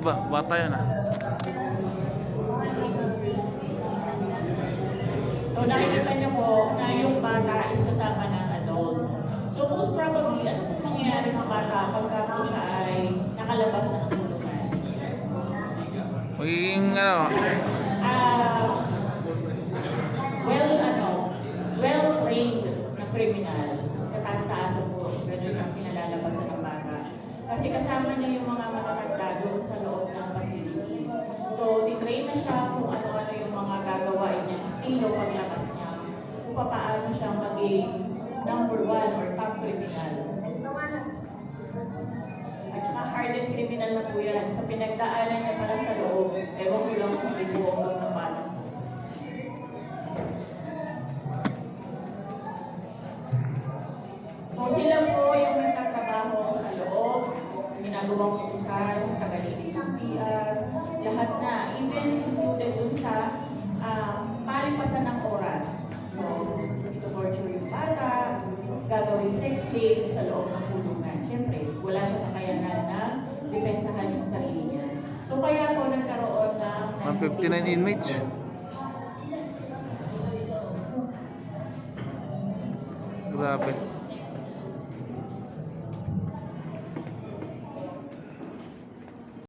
Ba, bata yan ah. So nakikita niyo po na yung bata is kasama ng adult. So most probably, ano pong mangyayari sa bata pagka po siya ay nakalabas ng kulungan? Magiging ano, Ah, well-trained na criminal. Kataas-taas po, ganun ang pinalalabasan ng bata. Kasi kasama niya yung mga matatanda doon sa loob ng facility. So, titrain na siya kung ano-ano yung mga gagawain niya, estilo paglabas niya, kung paano siya maging number 1 or top criminal. At saka hardened criminal na po yan. Sa pinagdaanan niya parang sa loob, ewan ko lang kung ibuong lang ng bata. So sila po yung nagtatrabaho sa loob, ginagawang utusan, sa galitin ng CR, lahat na, even included dun sa palipasan ng oras. So, ito-torture yung bata, gagawing sex play sa loob ng kulungan. Siyempre, wala siyang kakayanan na depensahan yung sarili niya. So kaya po nagkaroon ng 59 inmates. Grabe.